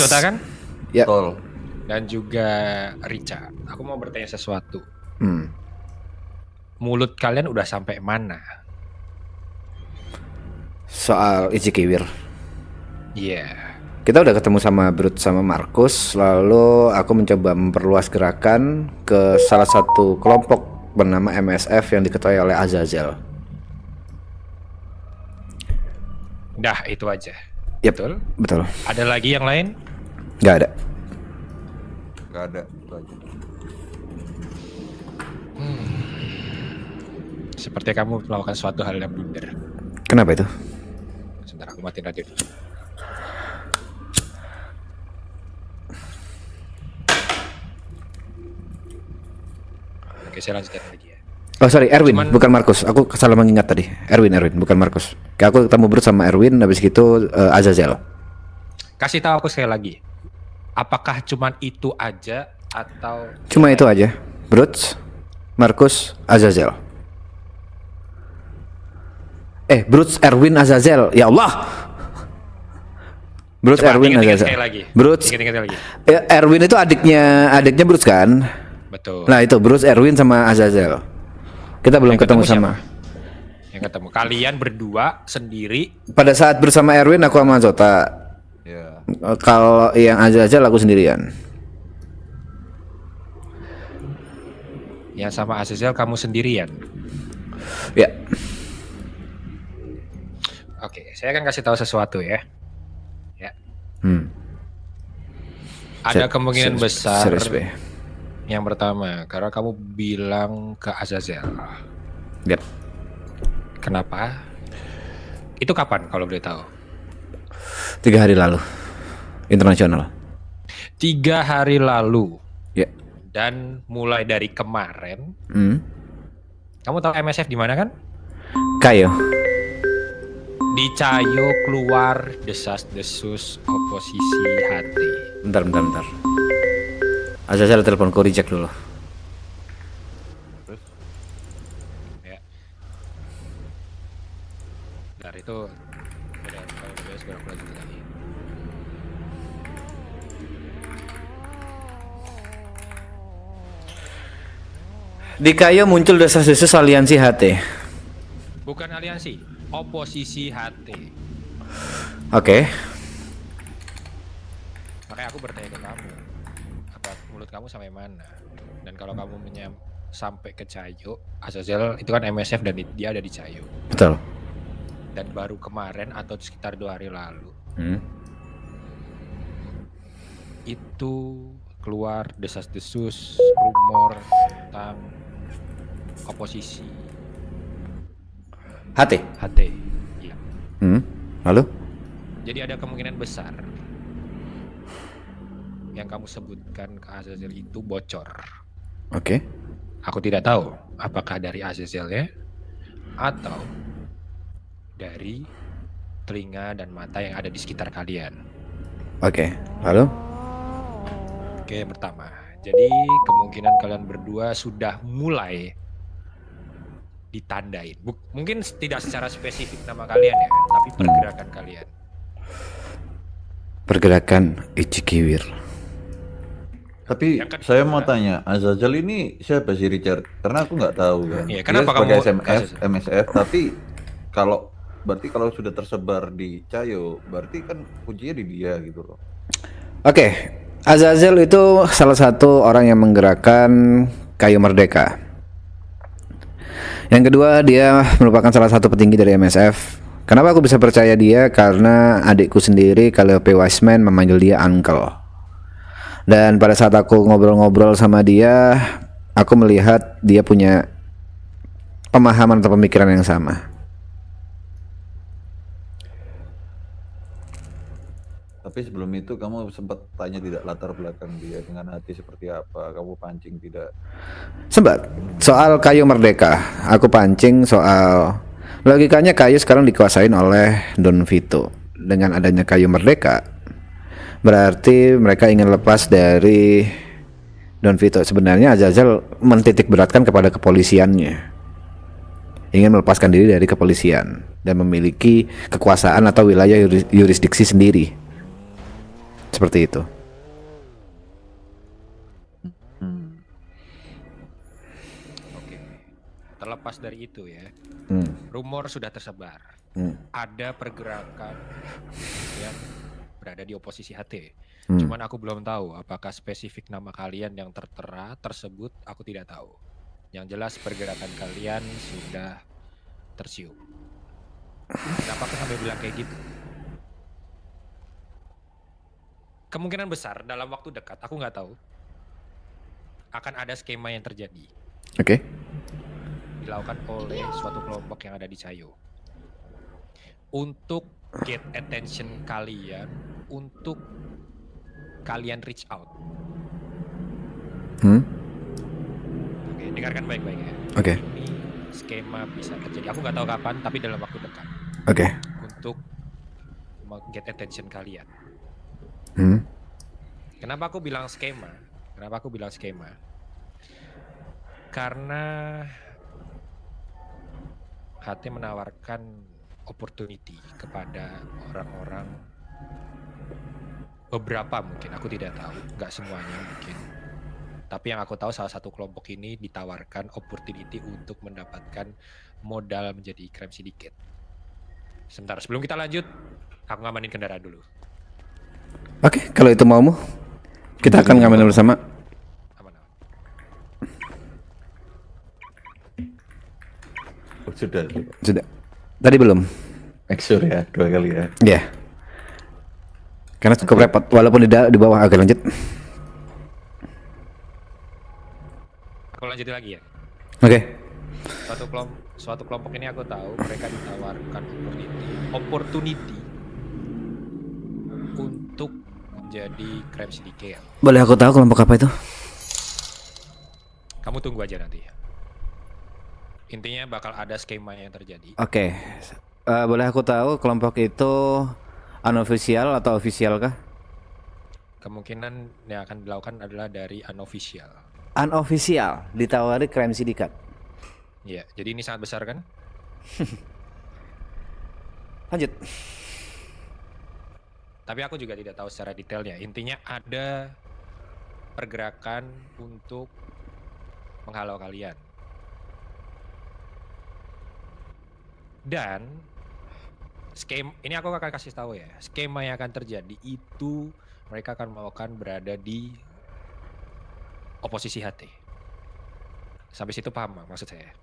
Jota kan? Ya. Betul. Dan juga Rica. Aku mau bertanya sesuatu. Hmm. Mulut kalian udah sampai mana? Soal Ichikiwir. Iya. Kita udah ketemu sama Brut sama Markus, lalu aku mencoba memperluas gerakan ke salah satu kelompok bernama MSF yang diketuai oleh Azazel. Dah, itu aja. Yep, Betul? betul. Ada lagi yang lain? Gak ada. Gak ada itu aja. Seperti kamu melakukan suatu hal yang blunder. Kenapa itu? Sebentar, aku matiin radio dulu. Oke, saya lanjutkan lagi ya. Oh sorry, Erwin, Cuman- bukan Markus. Aku salah mengingat tadi. Erwin, bukan Markus. Kayak aku ketemu Brut sama Erwin, habis gitu Azazel. Kasih tahu aku sekali lagi. Apakah cuman itu aja atau Cuma itu aja. Brut, Markus, Azazel. Brut, Erwin, Azazel. Ya Allah. Brut, Coba Erwin, ingat-ingat Azazel. sekali lagi. Brut, Ingat-ingat lagi. Erwin itu adiknya Brut kan? Betul. Nah itu Brut, Erwin sama Azazel. Kita belum Yang ketemu ketemu sama. Yang ketemu kalian berdua sendiri. Pada saat bersama Erwin aku sama Zota. Ya. Kalau yang Azazel aku sendirian. Ya sama Azazel kamu sendirian. Ya. Oke, saya akan kasih tahu sesuatu ya. Ya. Ada kemungkinan besar. Serius, Be. Yang pertama, karena kamu bilang ke Azazel. Yep. Kenapa? Itu kapan kalau boleh tahu? 3 hari lalu. Internasional. 3 hari lalu. Ya. Dan mulai dari kemarin, kamu tahu MSF di mana kan? Kayo. Di Cayo keluar desas-desus oposisi HT. Bentar. Azazel teleponku reject dulu. Terus Ya. Dari itu udah kalau udah beres baru aku lanjut lagi. Di Kayo muncul desas-desus aliansi HT. Bukan aliansi, oposisi HT. Oke. Makanya aku bertanya ke kamu, apa mulut kamu sampai mana? Dan kalau kamu sampai ke Cayo, Azazel itu kan MSF dan dia ada di Cayo. Betul. Dan baru kemarin atau sekitar 2 hari lalu itu keluar desas-desus rumor tentang oposisi HT. HT. Iya. Lalu? Jadi ada kemungkinan besar yang kamu sebutkan ke Azazel itu bocor. Oke. Aku tidak tahu apakah dari Azazel ya atau dari telinga dan mata yang ada di sekitar kalian. Oke. Lalu? Oke, yang pertama. Jadi kemungkinan kalian berdua sudah mulai ditandain. Mungkin tidak secara spesifik nama kalian ya, tapi pergerakan kalian. Pergerakan Ichikiwir. tapi Yang kedua- saya mau tanya, Azazel ini siapa sih Richard? Karena aku nggak tahu kan. Iya, Dia kenapa sebagai kamu- MSF, tapi berarti kalau sudah tersebar di Cayo, berarti kan kuncinya di dia gitu loh. Oke. Azazel itu salah satu orang yang menggerakkan Kayu Merdeka. Yang kedua, dia merupakan salah satu petinggi dari MSF. Kenapa aku bisa percaya dia? Karena adikku sendiri, Calliope Wiseman, memanggil dia uncle. Dan pada saat aku ngobrol-ngobrol sama dia, aku melihat dia punya pemahaman atau pemikiran yang sama. Tapi sebelum itu kamu sempat tanya tidak latar belakang dia dengan hati seperti apa? Kamu pancing tidak? Sempat soal Kayu Merdeka, aku pancing soal logikanya Kayu sekarang dikuasain oleh Don Vito. Dengan adanya Kayu Merdeka, berarti mereka ingin lepas dari Don Vito. Sebenarnya Azazel mentitik beratkan kepada kepolisiannya, ingin melepaskan diri dari kepolisian dan memiliki kekuasaan atau wilayah yurisdiksi sendiri. seperti itu. Hmm. Oke. Terlepas dari itu ya, Hmm. rumor sudah tersebar. Ada pergerakan yang berada di oposisi HT. Cuman aku belum tahu apakah spesifik nama kalian yang tertera tersebut, aku tidak tahu. Yang jelas pergerakan kalian sudah tercium. Kenapa aku sampai bilang kayak gitu? Kemungkinan besar dalam waktu dekat, aku nggak tahu, akan ada skema yang terjadi. Oke. Dilakukan oleh suatu kelompok yang ada di Cayo. Untuk get attention kalian, untuk kalian reach out. Oke, dengarkan baik-baik ya. Oke. Ini skema bisa terjadi. Aku nggak tahu kapan, tapi dalam waktu dekat. Oke. Untuk get attention kalian. Kenapa aku bilang skema? Karena HT menawarkan opportunity kepada orang-orang, beberapa mungkin, aku tidak tahu, nggak semuanya mungkin. Tapi yang aku tahu salah satu kelompok ini ditawarkan opportunity untuk mendapatkan modal menjadi crime syndicate. Sebentar, sebelum kita lanjut, aku ngamanin kendaraan dulu. Oke, kalau itu maumu, kita akan ngamanin bersama. Aman-aman. Oh, sudah. Sudah. Tadi belum? Make sure ya, 2 kali ya. Iya. Karena cukup repot, walaupun di bawah. Oke, lanjut. Aku lanjut lagi ya. Oke. Suatu kelompok ini aku tahu mereka ditawarkan opportunity untuk menjadi crime syndicate. Boleh aku tahu kelompok apa itu? Kamu tunggu aja nanti. Intinya bakal ada skema yang terjadi. Oke. Boleh aku tahu kelompok itu unofficial atau official kah? Kemungkinan yang akan dilakukan adalah dari unofficial. Unofficial, ditawari crime syndicate. Iya, jadi ini sangat besar kan? Lanjut. Tapi aku juga tidak tahu secara detailnya. Intinya ada pergerakan untuk menghalau kalian. Dan skema ini aku akan kasih tahu ya. Skema yang akan terjadi itu mereka akan melakukan berada di oposisi HT. Sampai situ paham maksud saya?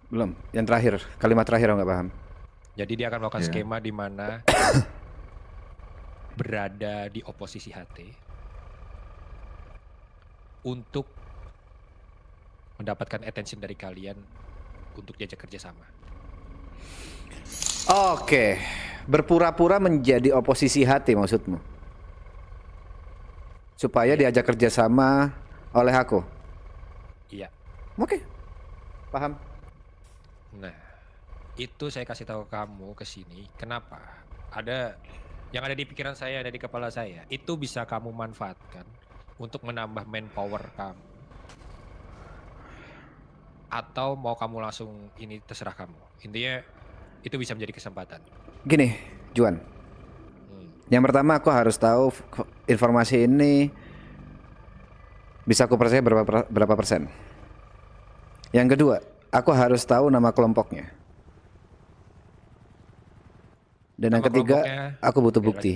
Belum. Yang terakhir, kalimat terakhir nggak paham. Jadi dia akan melakukan skema di mana berada di oposisi HT untuk mendapatkan attention dari kalian untuk diajak kerjasama. Oke, berpura-pura menjadi oposisi hati maksudmu? Supaya diajak kerjasama oleh aku? Iya. Oke, paham. Nah, itu saya kasih tahu kamu ke sini. Kenapa? Ada yang ada di pikiran saya, ada di kepala saya. Itu bisa kamu manfaatkan untuk menambah manpower kamu. Atau mau kamu langsung ini terserah kamu. Intinya itu bisa menjadi kesempatan. Gini, Juan. Yang pertama aku harus tahu informasi ini bisa aku percaya berapa persen. Yang kedua, aku harus tahu nama kelompoknya. Dan Nama yang ketiga, aku butuh Oke, bukti.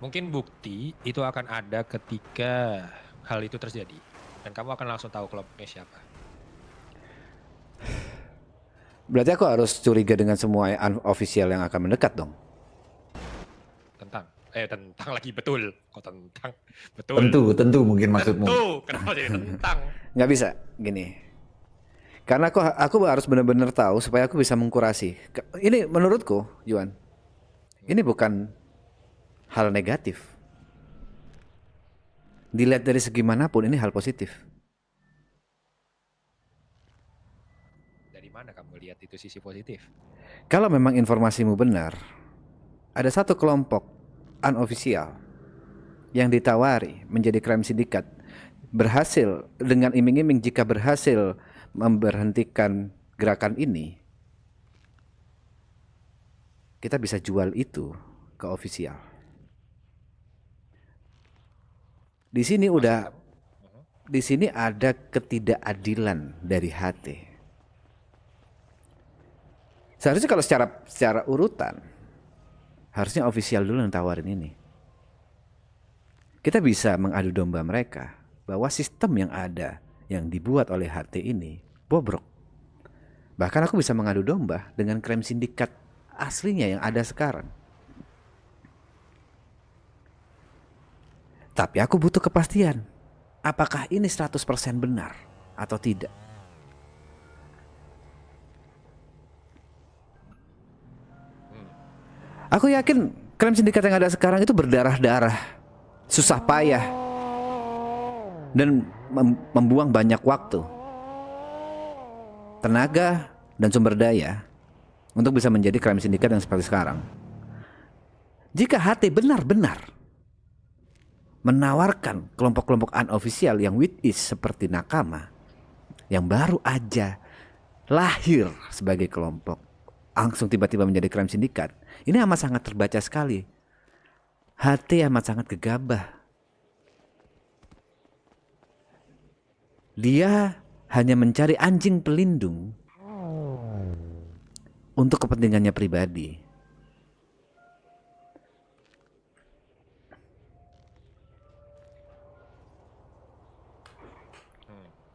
Mungkin bukti itu akan ada ketika hal itu terjadi. Dan kamu akan langsung tahu kelompoknya siapa. Berarti aku harus curiga dengan semua official yang akan mendekat dong. Tentang lagi, betul. Kok tentang? Betul. Tentu mungkin maksudmu. Tentu, kenapa jadi tentang? Nggak bisa, gini. Karena aku harus benar-benar tahu supaya aku bisa mengkurasi. Ini menurutku, Juan, ini bukan hal negatif. Dilihat dari segi manapun ini hal positif. Dari mana kamu lihat itu sisi positif? Kalau memang informasimu benar, ada satu kelompok unofficial yang ditawari menjadi crime syndicate, berhasil dengan iming-iming jika berhasil memberhentikan gerakan ini, kita bisa jual itu ke official. Di sini udah, di sini ada ketidakadilan dari HT. Seharusnya kalau secara urutan, harusnya official dulu yang tawarin ini. Kita bisa mengadu domba mereka bahwa sistem yang ada yang dibuat oleh HT ini bobrok. Bahkan aku bisa mengadu domba dengan crime sindikat aslinya yang ada sekarang. Tapi aku butuh kepastian. Apakah ini 100% benar atau tidak? Aku yakin crime sindikat yang ada sekarang itu berdarah-darah, susah payah, dan membuang banyak waktu, tenaga, dan sumber daya untuk bisa menjadi crime sindikat yang seperti sekarang. Jika HT benar-benar menawarkan kelompok-kelompok unofficial yang which is seperti Nakama, yang baru aja lahir sebagai kelompok, langsung tiba-tiba menjadi crime sindikat, ini amat sangat terbaca sekali. HT amat sangat gegabah. Dia hanya mencari anjing pelindung untuk kepentingannya pribadi.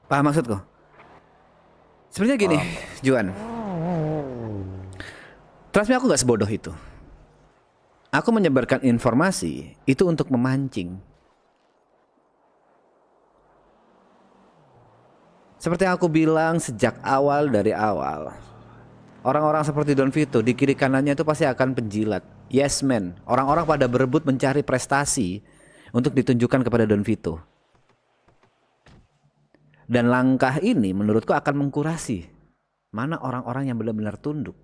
Paham maksudku? Sebenarnya gini, Juan. Trust me, aku gak sebodoh itu. Aku menyebarkan informasi itu untuk memancing. Seperti yang aku bilang sejak awal dari awal, orang-orang seperti Don Vito di kiri kanannya itu pasti akan penjilat, yes man. Orang-orang pada berebut mencari prestasi untuk ditunjukkan kepada Don Vito. Dan langkah ini menurutku akan mengkurasi mana orang-orang yang benar-benar tunduk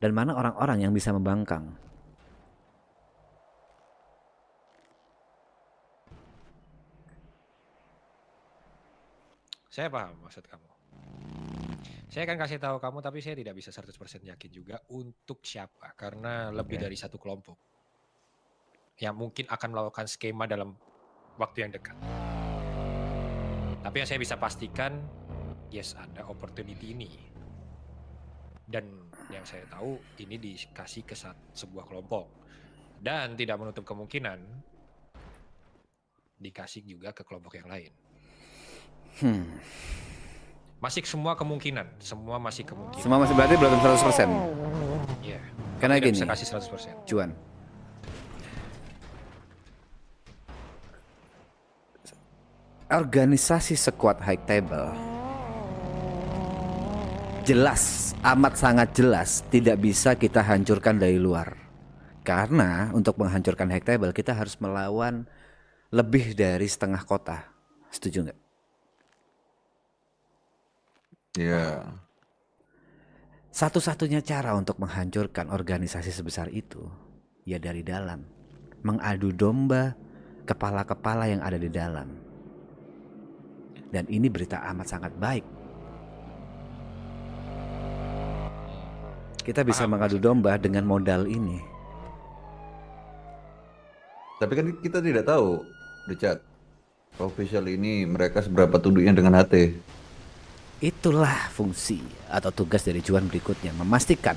dan mana orang-orang yang bisa membangkang. Saya paham maksud kamu. Saya akan kasih tahu kamu, tapi saya tidak bisa 100% yakin juga untuk siapa, karena lebih dari satu kelompok yang mungkin akan melakukan skema dalam waktu yang dekat. Tapi yang saya bisa pastikan, yes, ada opportunity ini. Dan yang saya tahu ini dikasih ke sebuah kelompok. Dan tidak menutup kemungkinan dikasih juga ke kelompok yang lain. Masih semua kemungkinan, semua masih kemungkinan. Semua masih berarti belum 100%. Iya. Karena Tidak gini, bisa kasih 100%. Juan. Organisasi sekuat High Table jelas, amat sangat jelas tidak bisa kita hancurkan dari luar. Karena untuk menghancurkan High Table kita harus melawan lebih dari setengah kota. Setuju nggak? Iya. Satu-satunya cara untuk menghancurkan organisasi sebesar itu ya dari dalam. Mengadu domba kepala-kepala yang ada di dalam. Dan ini berita amat sangat baik. Kita bisa mengadu domba dengan modal ini. Tapi kan kita tidak tahu, Richard, official ini mereka seberapa tunduknya dengan HT. Itulah fungsi atau tugas dari Juan berikutnya, memastikan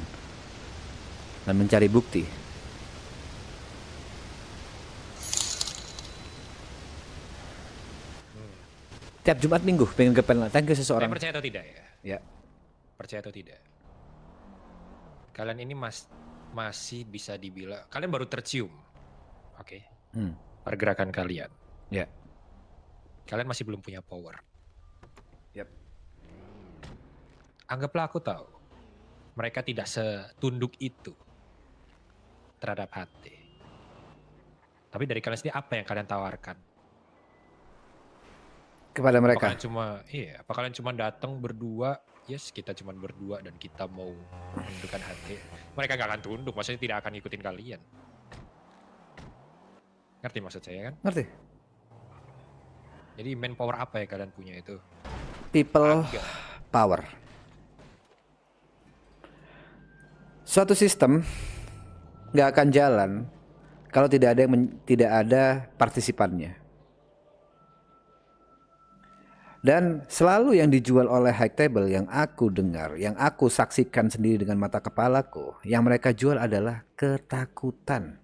dan mencari bukti. Tiap Jumat Minggu pengen ke panel. Thank you seseorang. Percaya atau tidak ya? Ya. Percaya atau tidak? Kalian ini masih bisa dibilang kalian baru tercium, oke? Pergerakan kalian. Ya. Kalian masih belum punya power. Yap. Anggaplah aku tahu, mereka tidak setunduk itu terhadap HT. Tapi dari kalian sendiri apa yang kalian tawarkan? Kepada mereka. Apa kalian cuma datang berdua? Yes, kita cuma berdua dan kita mau menundukkan HT. Mereka gak akan tunduk, maksudnya tidak akan ngikutin kalian. Ngerti maksud saya kan? Ngerti? Jadi manpower apa yang kalian punya itu? People power. Suatu sistem nggak akan jalan kalau tidak ada tidak ada partisipannya. Dan selalu yang dijual oleh high table yang aku dengar, yang aku saksikan sendiri dengan mata kepalaku, yang mereka jual adalah ketakutan.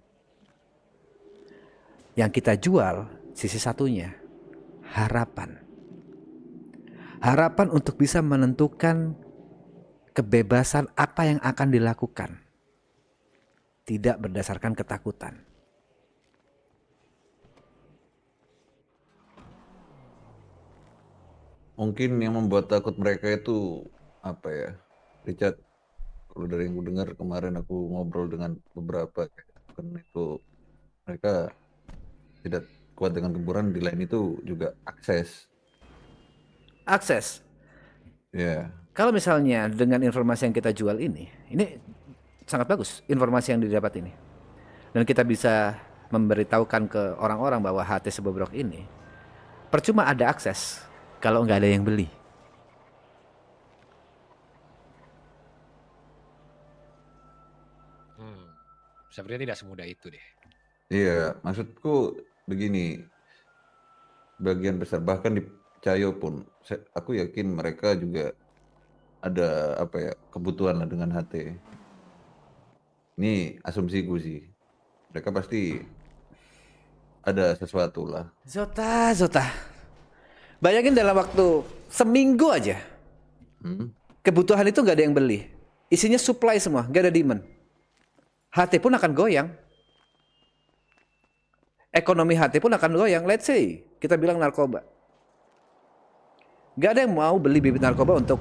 Yang kita jual sisi satunya, harapan. Harapan untuk bisa menentukan kebebasan apa yang akan dilakukan. Tidak berdasarkan ketakutan. Mungkin yang membuat takut mereka itu apa ya, Richard? Kalau dari yang gue dengar kemarin aku ngobrol dengan beberapa, kan itu mereka tidak kuat dengan gempuran. Di lain itu juga akses. Akses. Ya, Kalau misalnya dengan informasi yang kita jual ini sangat bagus informasi yang didapat ini. Dan kita bisa memberitahukan ke orang-orang bahwa HT Sebobrok ini percuma ada akses kalau nggak ada yang beli. Sepertinya tidak semudah itu deh. iya. Maksudku begini, bagian besar bahkan di Cayo pun, aku yakin mereka juga ada apa ya, kebutuhan lah dengan HT. Ini asumsiku sih. Mereka pasti ada sesuatu lah. Zota. Bayangin dalam waktu seminggu aja kebutuhan itu nggak ada yang beli. Isinya supply semua, nggak ada demand. HT pun akan goyang. Ekonomi HT pun akan goyang. Let's say kita bilang narkoba. Gak ada yang mau beli bibit narkoba untuk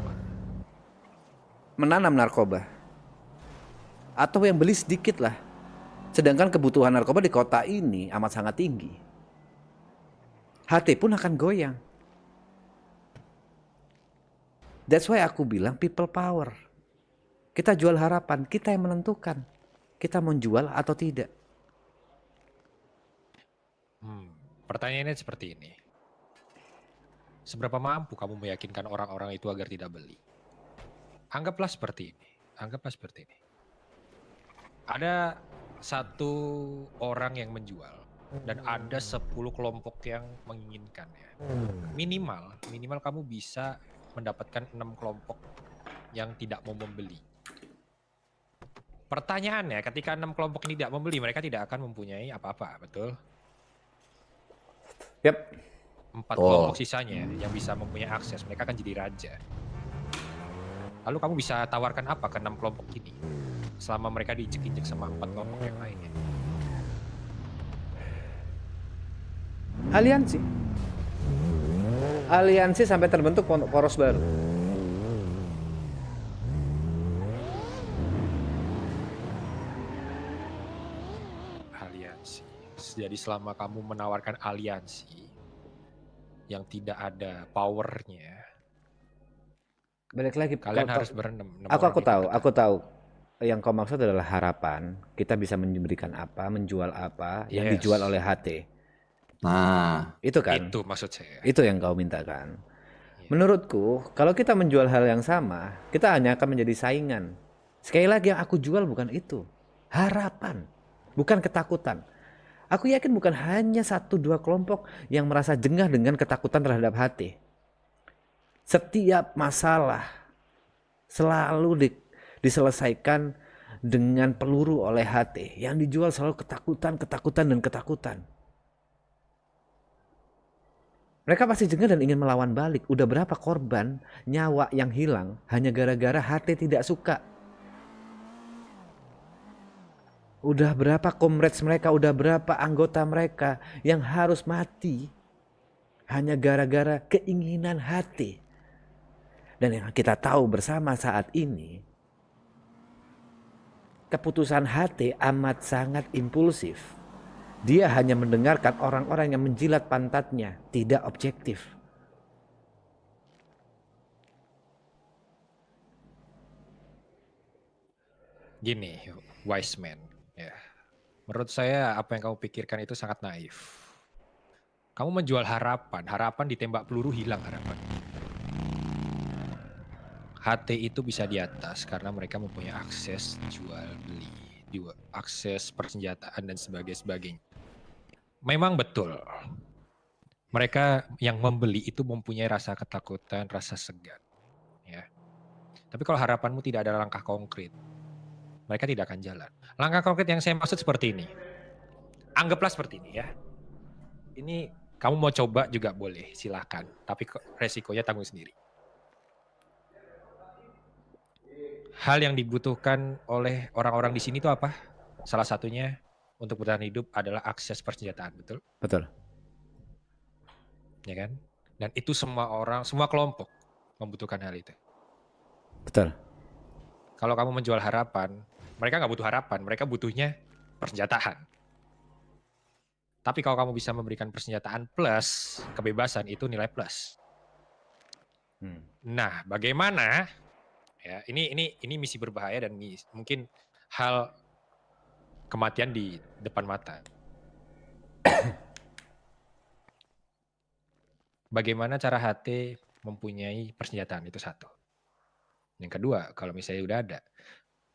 menanam narkoba. Atau yang beli sedikit lah. Sedangkan kebutuhan narkoba di kota ini amat sangat tinggi. HT pun akan goyang. That's why aku bilang people power. Kita jual harapan, kita yang menentukan. Kita mau jual atau tidak. Pertanyaannya seperti ini. Seberapa mampu kamu meyakinkan orang-orang itu agar tidak beli? Anggaplah seperti ini. Ada satu orang yang menjual dan ada 10 kelompok yang menginginkannya. Minimal kamu bisa mendapatkan 6 kelompok yang tidak mau membeli. Pertanyaannya, ketika 6 kelompok ini tidak membeli, mereka tidak akan mempunyai apa-apa, betul? Yap. 4 kelompok sisanya yang bisa mempunyai akses, mereka akan jadi raja. Lalu kamu bisa tawarkan apa ke 6 kelompok ini selama mereka diinjek-injek sama 4 kelompok yang lainnya? Aliansi sampai terbentuk poros baru. Aliansi. Jadi selama kamu menawarkan aliansi yang tidak ada powernya, Balik lagi. kalian harus berenam. Aku tahu. Yang kau maksud adalah harapan. Kita bisa memberikan apa, menjual apa, yang dijual oleh HT. Nah, Itu kan? Itu maksud saya. Itu yang kau mintakan. Menurutku, kalau kita menjual hal yang sama, kita hanya akan menjadi saingan. Sekali lagi yang aku jual bukan itu. Harapan, bukan ketakutan. Aku yakin bukan hanya 1-2 kelompok yang merasa jengah dengan ketakutan terhadap HT. Setiap masalah selalu diselesaikan dengan peluru oleh HT. Yang dijual selalu ketakutan. Mereka pasti jengah dan ingin melawan balik. Udah berapa korban nyawa yang hilang hanya gara-gara HT tidak suka. Udah berapa comrades mereka, udah berapa anggota mereka yang harus mati hanya gara-gara keinginan HT. Dan yang kita tahu bersama saat ini, keputusan HT amat sangat impulsif. Dia hanya mendengarkan orang-orang yang menjilat pantatnya, tidak objektif. Gini, wise man. Ya. Menurut saya apa yang kamu pikirkan itu sangat naif. Kamu menjual harapan ditembak peluru hilang harapan. HT itu bisa di atas karena mereka mempunyai akses jual beli. juga akses persenjataan dan sebagainya. Memang betul. Mereka yang membeli itu mempunyai rasa ketakutan, rasa segan, ya. Tapi kalau harapanmu tidak ada langkah konkret, mereka tidak akan jalan. Langkah konkret yang saya maksud seperti ini. Anggaplah seperti ini ya. Ini kamu mau coba juga boleh, silakan. Tapi resikonya tanggung sendiri. Hal yang dibutuhkan oleh orang-orang di sini itu apa? Salah satunya untuk bertahan hidup adalah akses persenjataan, betul? Betul. Ya kan? Dan itu semua orang, semua kelompok membutuhkan hal itu. Betul. Kalau kamu menjual harapan, mereka nggak butuh harapan, mereka butuhnya persenjataan. Tapi kalau kamu bisa memberikan persenjataan plus kebebasan, itu nilai plus. Nah, bagaimana? Ya, ini misi berbahaya dan mungkin hal kematian di depan mata. Bagaimana cara HT mempunyai persenjataan, itu satu. Yang kedua, kalau misalnya udah ada,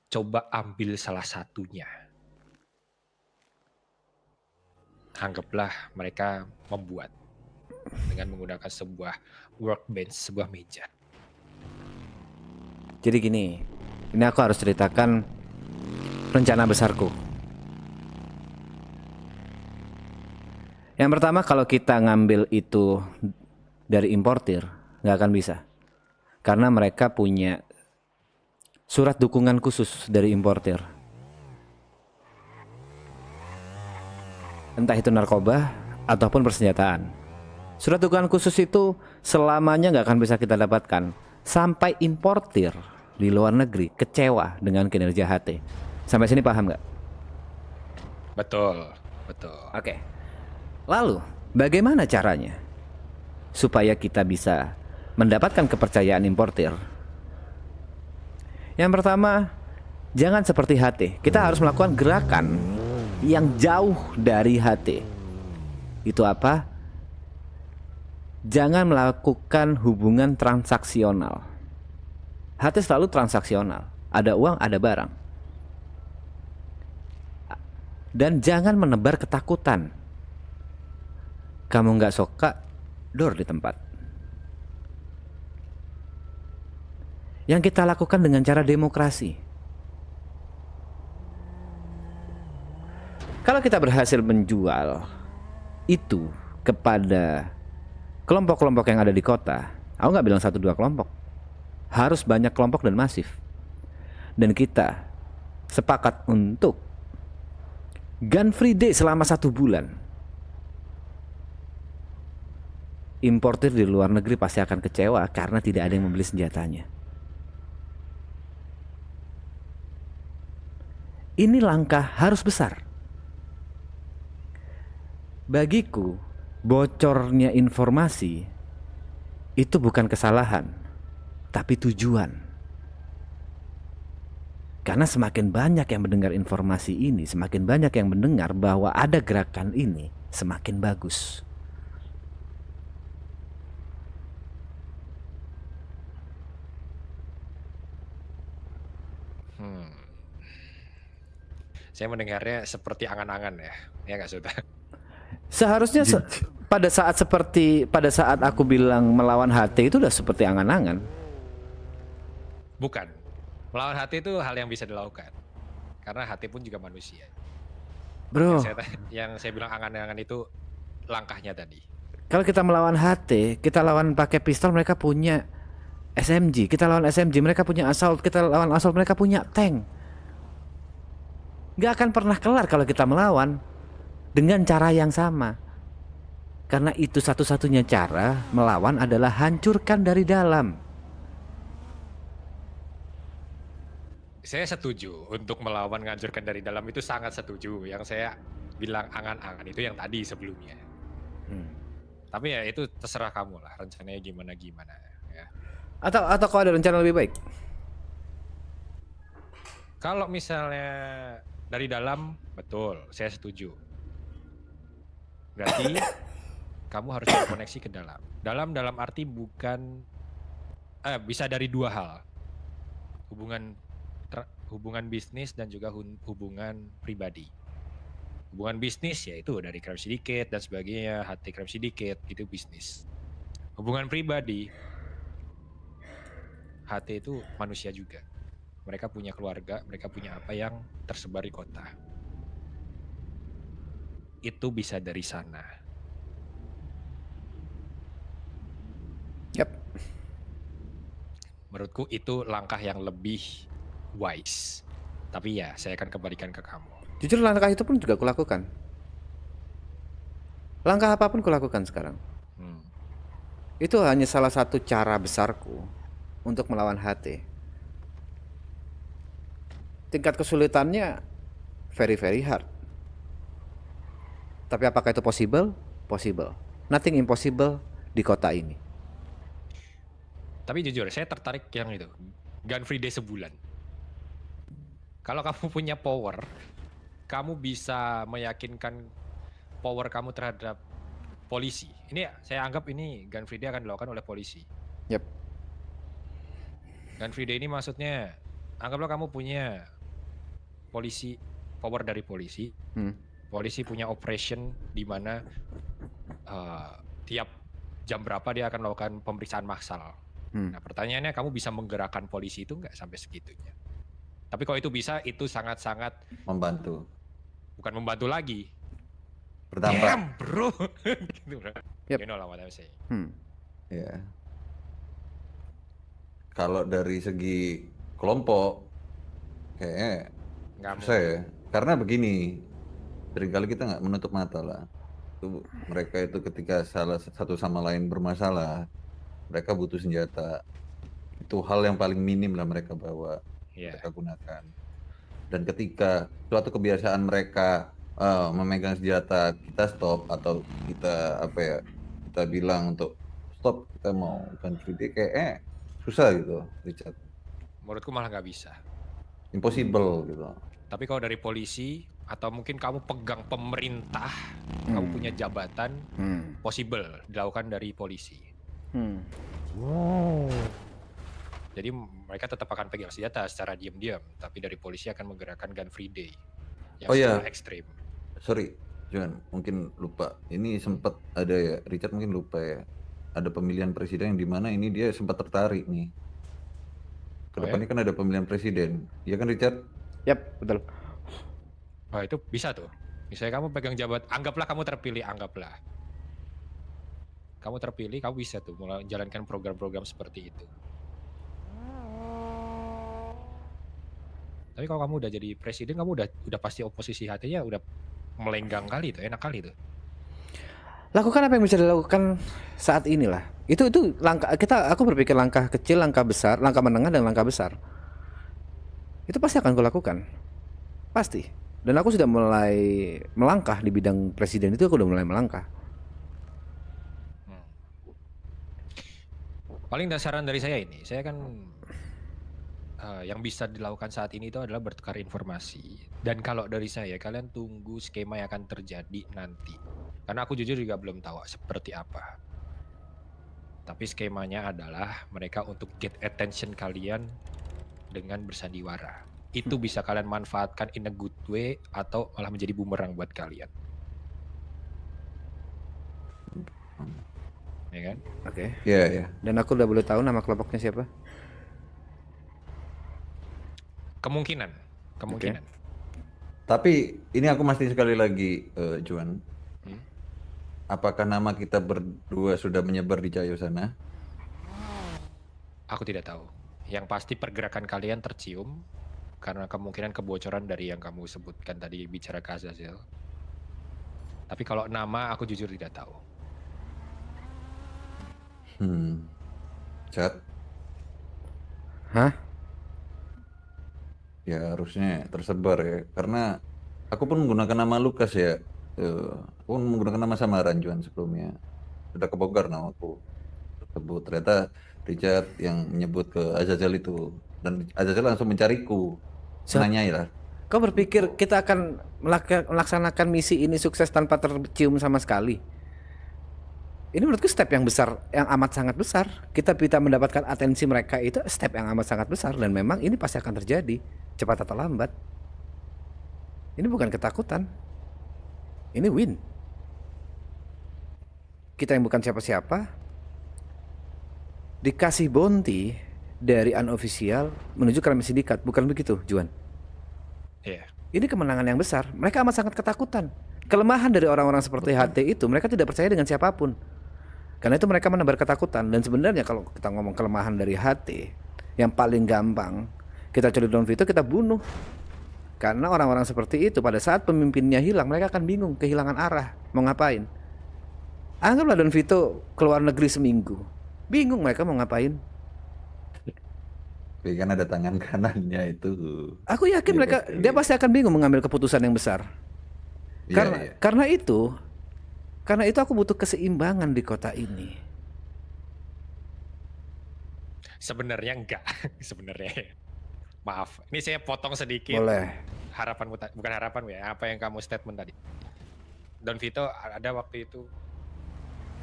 coba ambil salah satunya. Anggaplah mereka membuat dengan menggunakan sebuah workbench, sebuah meja. Jadi gini, ini aku harus ceritakan rencana besarku. Yang pertama, kalau kita ngambil itu dari importir, nggak akan bisa. Karena mereka punya surat dukungan khusus dari importir. Entah itu narkoba ataupun persenjataan. Surat dukungan khusus itu selamanya nggak akan bisa kita dapatkan sampai importir di luar negeri kecewa dengan kinerja HT. Sampai sini paham nggak? Betul, betul. Oke. Lalu, bagaimana caranya supaya kita bisa mendapatkan kepercayaan importir? Yang pertama, jangan seperti HT. Kita harus melakukan gerakan yang jauh dari HT. Itu apa? Jangan melakukan hubungan transaksional. HT selalu transaksional. Ada uang, ada barang. Dan jangan menebar ketakutan. Kamu nggak suka, door di tempat. Yang kita lakukan dengan cara demokrasi. Kalau kita berhasil menjual itu kepada kelompok-kelompok yang ada di kota, aku nggak bilang 1-2 kelompok, harus banyak kelompok dan masif. Dan kita sepakat untuk gun free day selama 1 bulan. Importir di luar negeri pasti akan kecewa karena tidak ada yang membeli senjatanya. Ini langkah harus besar. Bagiku, bocornya informasi itu bukan kesalahan, tapi tujuan. Karena semakin banyak yang mendengar informasi ini, semakin banyak yang mendengar bahwa ada gerakan ini, semakin bagus. Saya mendengarnya seperti angan-angan ya nggak Sultan? Seharusnya pada saat aku bilang melawan HT itu udah seperti angan-angan. Bukan. Melawan HT itu hal yang bisa dilakukan. Karena HT pun juga manusia. Bro, Yang saya bilang angan-angan itu langkahnya tadi. kalau kita melawan HT, kita lawan pakai pistol, mereka punya SMG. Kita lawan SMG, mereka punya assault. Kita lawan assault, mereka punya tank. Gak akan pernah kelar kalau kita melawan dengan cara yang sama. Karena itu satu-satunya cara melawan adalah hancurkan dari dalam. Saya setuju untuk melawan, menghancurkan dari dalam, itu sangat setuju. Yang saya bilang angan-angan itu yang tadi sebelumnya. Tapi ya itu terserah kamu lah, rencananya gimana ya. Atau kau ada rencana lebih baik? Kalau misalnya dari dalam, betul, saya setuju. Berarti kamu harus berkoneksi ke dalam. Dalam arti bukan bisa dari 2 hal. Hubungan hubungan bisnis dan juga hubungan pribadi. Hubungan bisnis yaitu dari Crime Syndicate dan sebagainya, HT Crime Syndicate itu bisnis. Hubungan pribadi, HT itu manusia juga. Mereka punya keluarga, mereka punya apa yang tersebar di kota. Itu bisa dari sana. Yap. Menurutku itu langkah yang lebih wise. Tapi ya, saya akan kembalikan ke kamu. Jujur langkah itu pun juga kulakukan. Langkah apapun kulakukan sekarang. Itu hanya salah satu cara besarku untuk melawan HT. Tingkat kesulitannya very very hard. Tapi apakah itu possible? Possible. Nothing impossible di kota ini. Tapi jujur, saya tertarik yang itu. Gun Free Day sebulan. Kalau kamu punya power, kamu bisa meyakinkan power kamu terhadap polisi. Ini saya anggap ini Gun Free Day akan dilakukan oleh polisi. Yep. Gun Free Day ini maksudnya, anggaplah kamu punya polisi, power dari polisi. Polisi punya operation di mana tiap jam berapa dia akan melakukan pemeriksaan massal. Nah pertanyaannya, kamu bisa menggerakkan polisi itu nggak sampai segitunya? Tapi kalau itu bisa, itu sangat-sangat membantu. Bukan membantu lagi. Berdampak. Damn, bro. Gitu, bro. Yep. You know lah what I'm saying. Ya. Kalau dari segi kelompok, kayaknya Nggak susah ya. Karena begini, seringkali kita nggak menutup mata lah. Mereka itu ketika salah satu sama lain bermasalah, mereka butuh senjata. Itu hal yang paling minim lah mereka bawa, mereka gunakan. Dan ketika suatu kebiasaan mereka memegang senjata, kita stop atau kita kita bilang untuk stop, kita mau Gun Free Day, kayak susah gitu, Richard. Menurutku malah nggak bisa. Impossible gitu. Tapi kalau dari polisi atau mungkin kamu pegang pemerintah, kamu punya jabatan, possible dilakukan dari polisi. Jadi mereka tetap akan pegang senjata secara diam-diam, tapi dari polisi akan menggerakkan Gun Free Day yang secara ekstrim. Sorry, Juan, mungkin lupa. Ini sempat ada ya, Richard mungkin lupa ya. Ada pemilihan presiden yang dimana ini dia sempat tertarik nih. Kedepannya kan ada pemilihan presiden, ya kan Richard? Yap, betul. Oh itu bisa tuh. Misalnya kamu pegang jabatan, anggaplah kamu terpilih, kamu terpilih, kamu bisa tuh mulai menjalankan program-program seperti itu. Tapi kalau kamu udah jadi presiden, kamu udah pasti oposisi hatinya udah melenggang kali itu, enak kali itu. Lakukan apa yang bisa dilakukan saat inilah. Itu langkah aku berpikir langkah kecil, langkah besar, langkah menengah dan langkah besar. Itu pasti akan kulakukan. Pasti. Dan aku sudah mulai melangkah di bidang presiden itu, aku udah mulai melangkah. Paling dasaran dari saya ini, saya kan yang bisa dilakukan saat ini itu adalah bertukar informasi. Dan kalau dari saya, kalian tunggu skema yang akan terjadi nanti. Karena aku jujur juga belum tahu seperti apa. Tapi skemanya adalah mereka untuk get attention kalian dengan bersandiwara. Itu bisa kalian manfaatkan in a good way atau malah menjadi bumerang buat kalian. Ya kan? Oke. Iya. Dan aku udah boleh tahu nama kelompoknya siapa? Kemungkinan. Tapi ini aku masih sekali lagi, Juan. Apakah nama kita berdua sudah menyebar di Cayo sana? Aku tidak tahu. Yang pasti pergerakan kalian tercium karena kemungkinan kebocoran dari yang kamu sebutkan tadi bicara ke Azazel. Tapi kalau nama aku jujur tidak tahu. Chat? Hah? Ya harusnya tersebar ya, karena aku pun menggunakan nama Lukas ya. Aku pun menggunakan nama samaran Juan sebelumnya. Sudah kebongkar namaku tersebut. Ternyata Richard yang menyebut ke Azazel itu, dan Azazel langsung mencariku, menanyai lah. Kau berpikir kita akan melaksanakan misi ini sukses tanpa tercium sama sekali? Ini menurutku step yang besar, yang amat sangat besar. Kita mendapatkan atensi mereka itu step yang amat sangat besar, dan memang ini pasti akan terjadi cepat atau lambat. Ini bukan ketakutan, ini win. Kita yang bukan siapa-siapa dikasih bounty dari unofficial menuju crime sindikat, bukan begitu, Juan? Iya. Ini kemenangan yang besar. Mereka amat sangat ketakutan. Kelemahan dari orang-orang seperti HT itu, mereka tidak percaya dengan siapapun. Karena itu mereka menebar ketakutan. Dan sebenarnya kalau kita ngomong kelemahan dari HT, yang paling gampang kita curi Don Vito, kita bunuh. Karena orang-orang seperti itu pada saat pemimpinnya hilang, mereka akan bingung, kehilangan arah, mau ngapain. Anggaplah Don Vito keluar negeri seminggu, bingung mereka mau ngapain. Tapi kan ada tangan kanannya itu. Aku yakin dia pasti akan bingung mengambil keputusan yang besar. Iya. Karena itu aku butuh keseimbangan di kota ini. Sebenarnya enggak, sebenarnya. Maaf, ini saya potong sedikit. Boleh. Harapanmu bukan harapan ya, apa yang kamu statement tadi. Don Vito ada waktu itu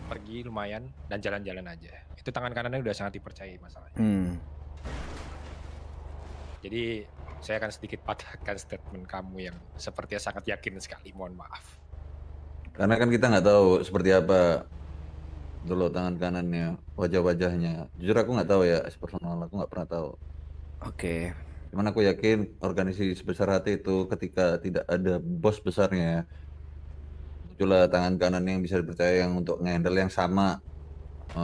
pergi lumayan dan jalan-jalan aja. Itu tangan kanannya udah sangat dipercayai masalahnya. Jadi saya akan sedikit patahkan statement kamu yang sepertinya sangat yakin sekali. Mohon maaf. Karena kan kita nggak tahu seperti apa dulu tangan kanannya, wajah-wajahnya. Jujur aku nggak tahu ya, personal aku nggak pernah tahu. Oke. Cuman aku yakin organisasi sebesar hati itu ketika tidak ada bos besarnya, muncullah tangan kanan yang bisa dipercaya yang untuk ngehandle yang sama,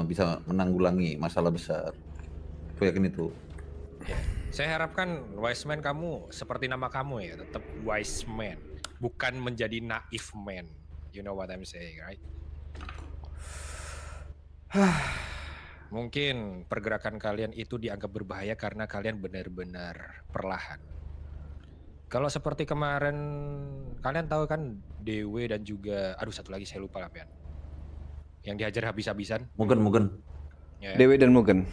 bisa menanggulangi masalah besar. Aku yakin itu. Ya. Saya harapkan wise man kamu seperti nama kamu ya, tetap wise man, bukan menjadi naif man. You know what I'm saying, right? Mungkin pergerakan kalian itu dianggap berbahaya karena kalian benar-benar perlahan. Kalau seperti kemarin, kalian tahu kan Dewe dan juga, aduh satu lagi saya lupa lah Pian. Yang dihajar habis-habisan. Mungkin. Ya. Dewi dan Mugen.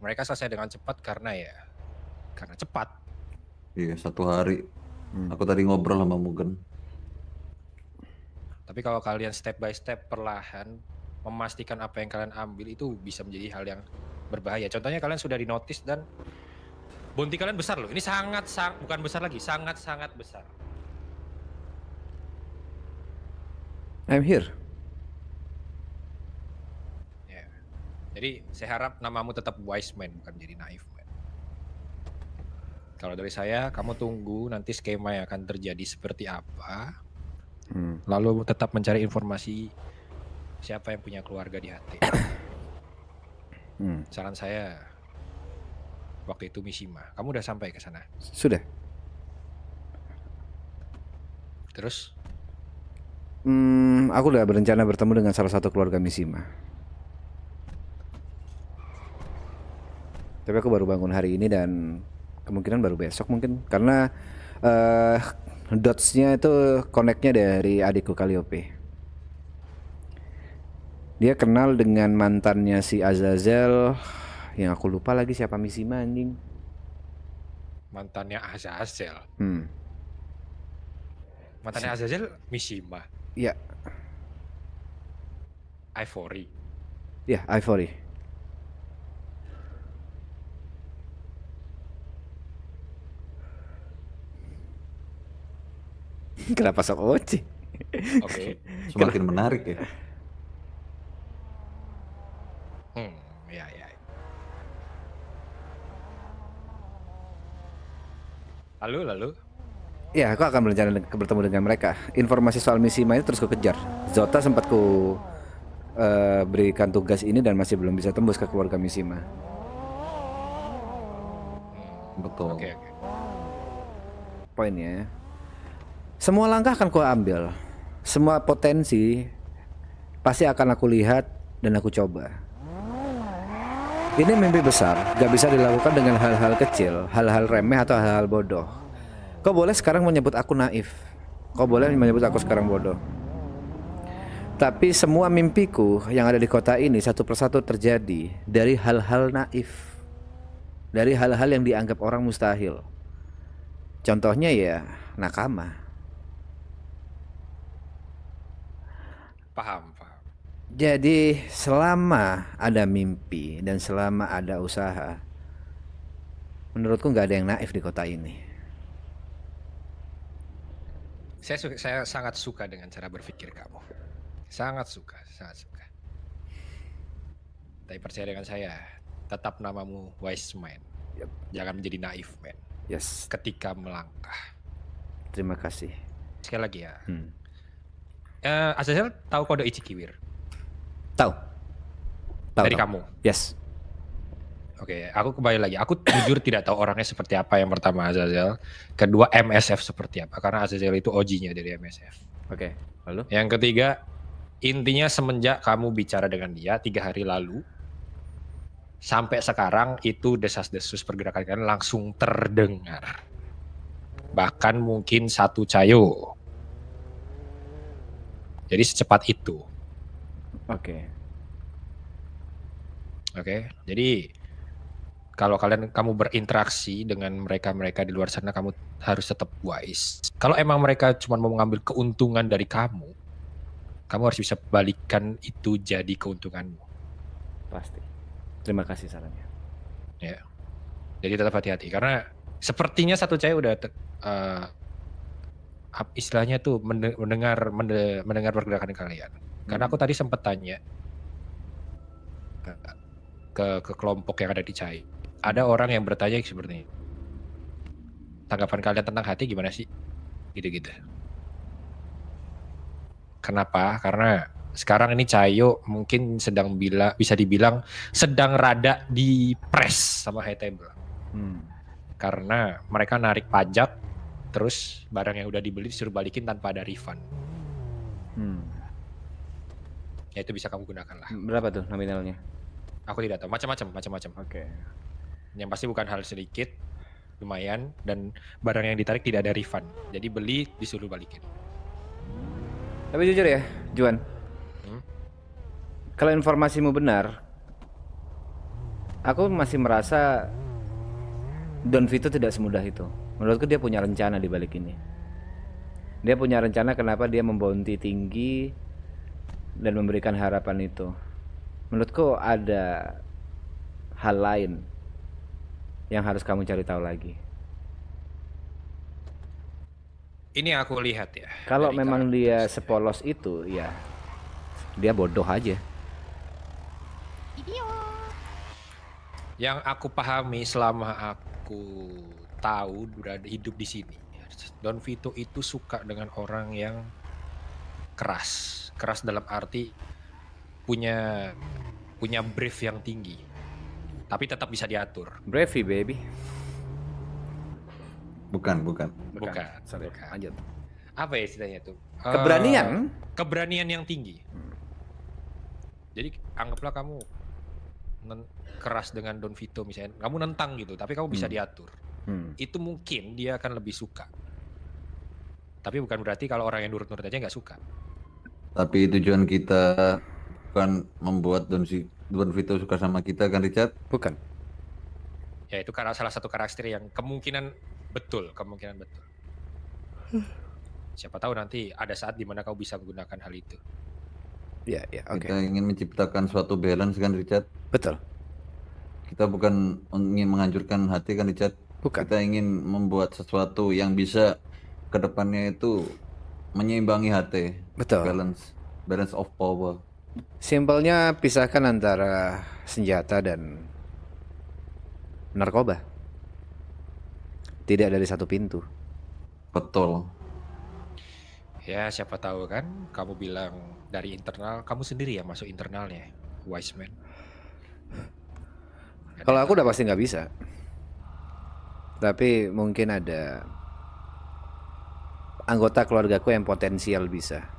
Mereka selesai dengan cepat karena cepat. Iya, 1 hari. Aku tadi ngobrol sama Mugen. Tapi kalau kalian step by step perlahan memastikan apa yang kalian ambil itu bisa menjadi hal yang berbahaya. Contohnya kalian sudah dinotis dan bounty kalian besar loh. Ini bukan besar lagi, sangat-sangat besar. I'm here. Ya. Jadi saya harap namamu tetap wise man, bukan jadi naif man. Kalau dari saya, kamu tunggu nanti skema yang akan terjadi seperti apa. Lalu tetap mencari informasi siapa yang punya keluarga di hati. Saran saya waktu itu Mishima. Kamu udah sampai ke sana? Sudah. Terus? Aku udah berencana bertemu dengan salah satu keluarga Mishima. Tapi aku baru bangun hari ini dan kemungkinan baru besok mungkin. Karena dots-nya itu connect-nya dari adikku Calliope. Dia kenal dengan mantannya si Azazel, yang aku lupa lagi siapa Mishima anjing. Mantannya Azazel. Mantannya Azazel Mishima. Iya. Ivory. Iya, Ivory. Kenapa sok oce? Oke. Semakin menarik ya. Ya. Lalu? Ya, aku akan berencana bertemu dengan mereka. Informasi soal Mishima itu terus ku kejar. Zota sempat ku berikan tugas ini dan masih belum bisa tembus ke keluarga Mishima. Betul. Oke. Poinnya, semua langkah akan ku ambil. Semua potensi pasti akan aku lihat dan aku coba. Ini mimpi besar, gak bisa dilakukan dengan hal-hal kecil, hal-hal remeh atau hal-hal bodoh. Kau boleh sekarang menyebut aku naif, kau boleh menyebut aku sekarang bodoh. Tapi semua mimpiku yang ada di kota ini satu persatu terjadi dari hal-hal naif, dari hal-hal yang dianggap orang mustahil. Contohnya ya nakama. Paham. Jadi selama ada mimpi dan selama ada usaha, menurutku nggak ada yang naif di kota ini. Saya sangat suka dengan cara berpikir kamu. Sangat suka, sangat suka. Tapi percaya dengan saya, tetap namamu wise man. Yep. Jangan menjadi naif man. Yes, Ketika melangkah. terima kasih. Sekali lagi ya. Hmm. Azazel tahu kode Ichikiwir Tahu? Tahu. dari tahu. kamu. Yes. Oke, aku kembali lagi. Aku jujur tidak tahu orangnya seperti apa yang pertama Azazel. Kedua MSF seperti apa. Karena Azazel itu OG-nya dari MSF. Oke. Lalu? Yang ketiga, intinya semenjak kamu bicara dengan dia 3 hari lalu, sampai sekarang itu desas-desus pergerakan kalian langsung terdengar. Bahkan mungkin satu cayo. Jadi secepat itu. Oke. Oke, jadi kalau kamu berinteraksi dengan mereka-mereka di luar sana, kamu harus tetap wise. Kalau emang mereka cuma mau mengambil keuntungan dari kamu harus bisa balikan itu jadi keuntunganmu. Pasti. Terima kasih sarannya. Ya. Jadi tetap hati-hati karena sepertinya satu cewek udah istilahnya tuh mendengar pergerakan kalian. Karena aku tadi sempat tanya ke kelompok yang ada di Cai. Ada orang yang bertanya seperti ini. Tanggapan kalian tentang hati gimana sih? Gitu-gitu. Kenapa? Karena sekarang ini Cayo mungkin bisa dibilang sedang rada di press sama High Table. Karena mereka narik pajak, terus barang yang udah dibeli disuruh balikin tanpa ada refund. Ya itu bisa kamu gunakan lah. Berapa tuh nominalnya? Aku tidak tahu, macam-macam. Oke. Yang pasti bukan hal sedikit, lumayan, dan barang yang ditarik tidak ada refund. Jadi beli disuruh balikin. Tapi jujur ya, Juan. Kalau informasimu benar, aku masih merasa Don Vito tidak semudah itu. Menurutku dia punya rencana di balik ini. Dia punya rencana kenapa dia membounty tinggi dan memberikan harapan itu. Menurutku ada hal lain yang harus kamu cari tahu lagi. Ini aku lihat ya. Kalau dari memang karakter dia saya. sepolos itu, ya dia bodoh aja. Yang aku pahami selama aku tahu hidup di sini, Don Vito itu suka dengan orang yang keras dalam arti punya brief yang tinggi, tapi tetap bisa diatur. Bravi baby. Bukan. Sorry. Bukan. Lanjut. Apa ya istilahnya tuh? Keberanian. Keberanian yang tinggi. Jadi anggaplah kamu keras dengan Don Vito misalnya, kamu nentang gitu, tapi kamu bisa diatur. Itu mungkin dia akan lebih suka. Tapi bukan berarti kalau orang yang nurut-nurut aja nggak suka. Tapi tujuan kita bukan membuat Don Vito suka sama kita kan, Richard? Bukan. Ya itu karena salah satu karakter yang kemungkinan betul. Siapa tahu nanti ada saat dimana kau bisa menggunakan hal itu. Ya, oke. Kita ingin menciptakan suatu balance kan, Richard? Betul. Kita bukan ingin menghancurkan hati kan, Richard? Bukan. Kita ingin membuat sesuatu yang bisa kedepannya itu menyeimbang hati. Betul. Balance of power. Simpelnya pisahkan antara senjata dan narkoba. Tidak dari satu pintu. Betul. Ya siapa tahu kan, kamu bilang dari internal, kamu sendiri yang masuk internalnya, wise man. Kalau aku udah pasti nggak bisa. Tapi mungkin ada anggota keluargaku yang potensial bisa.